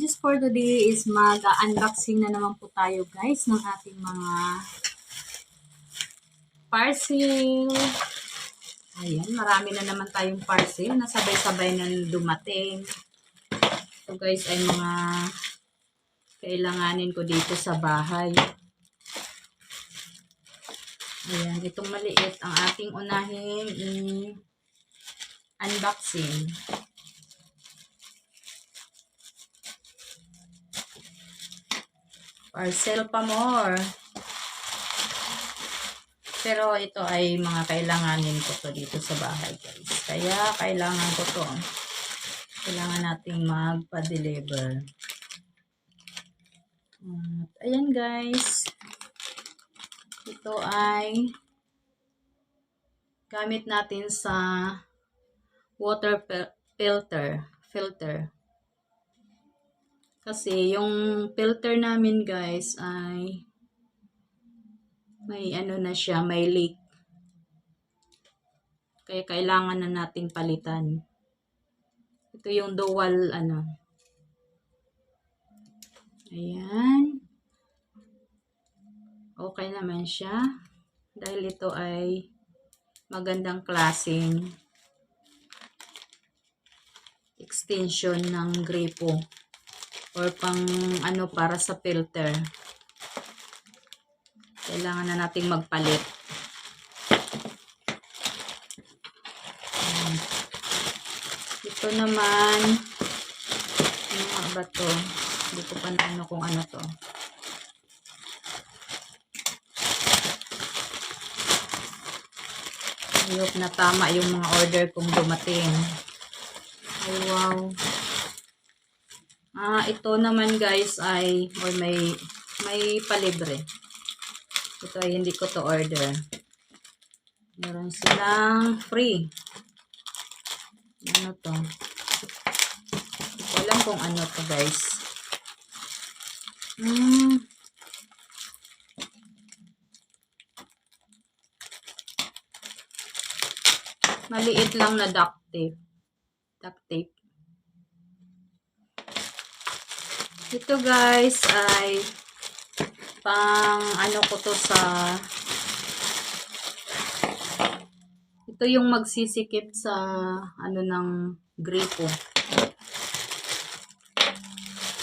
just for today is mag-unboxing na naman po tayo guys ng ating mga parcel. Ayan, marami na naman tayong parcel na sabay-sabay na dumating. So guys ay mga kailanganin ko dito sa bahay. Ayan, itong maliit ang ating unahing unboxing. Parcel pa more. Pero ito ay mga kailanganin ko to dito sa bahay guys. Kaya kailangan ko to. Kailangan nating magpa-deliver. Ayan guys. Ito ay gamit natin sa water filter. Kasi yung filter namin guys ay may ano na siya, may leak. Kaya kailangan na nating palitan. Ito yung dual ano. Ayan. Okay naman siya. Dahil ito ay magandang klaseng extension ng gripo. Or pang ano para sa filter. Kailangan na nating magpalit. Ito naman, ano nga ba to? Hindi ko pa na ano kung ano to. Ayok na tama yung mga order kong dumating. Ay wow. Ito naman guys ay or may palibre. Ito ay hindi ko to order. Meron silang free. Ano to? Hindi ko alam kung ano to guys. Maliit lang na duct tape. Ito guys ay pang ano ko to sa ito yung magsisikip sa ano ng gripo.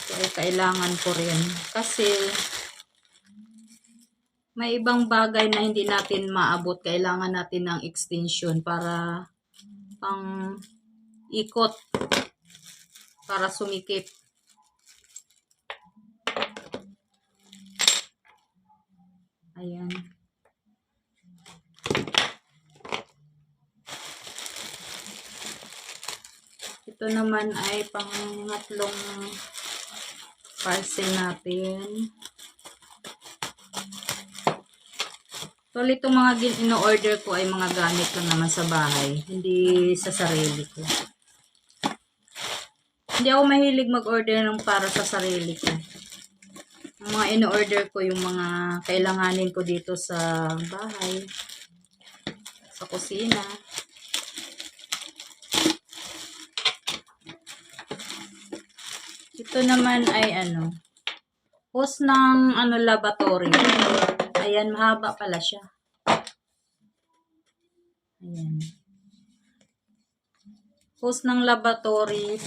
So ay kailangan ko rin kasi may ibang bagay na hindi natin maabot. Kailangan natin ng extension para pang ikot para sumikip. Ayan. Ito naman ay pangatlong parcel natin. So, itong mga ino-order ko ay mga gamit lang naman sa bahay. Hindi sa sarili ko. Hindi ako mahilig mag-order ng para sa sarili ko. Ang mga ino-order ko yung mga kailanganin ko dito sa bahay. Sa kusina. Ito naman ay ano. Hose ng ano lavatory. Ayan, mahaba pala siya. Ayan. Hose ng lavatory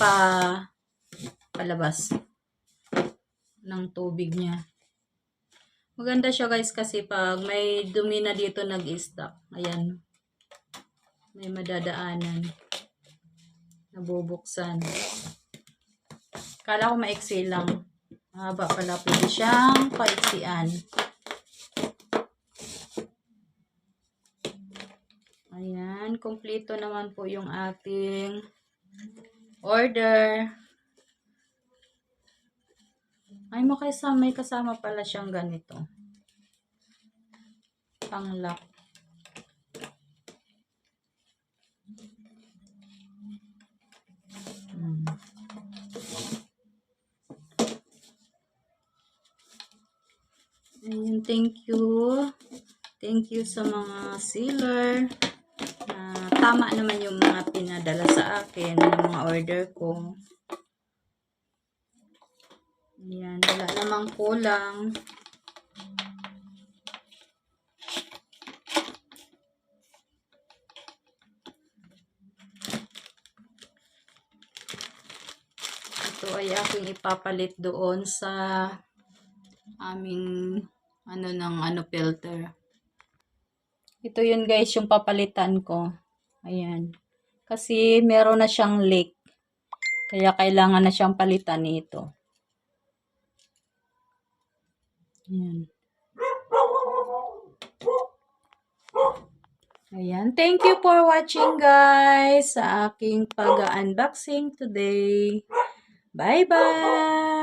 palabas ng tubig niya. Maganda siya guys kasi pag may dumi na dito nag-i-stock. Ayan. May madadaanan. Nabubuksan. Kala ko maiksi lang. Mahaba pala. Pwede siyang paiksian. Ayan. Kompleto naman po yung ating order. Ay, may kasama pala siyang ganito. Pang-lock. Ayun, thank you. Thank you sa mga sealer. Tama naman yung mga pinadala sa akin, yung mga order ko. Ayan, wala namang kulang. Ito ay aking ipapalit doon sa aming filter. Ito yun guys, yung papalitan ko. Ayan. Kasi meron na siyang leak. Kaya kailangan na siyang palitan nito. Ayan. Ayan. Thank you for watching guys sa aking pag-unboxing today. Bye-bye!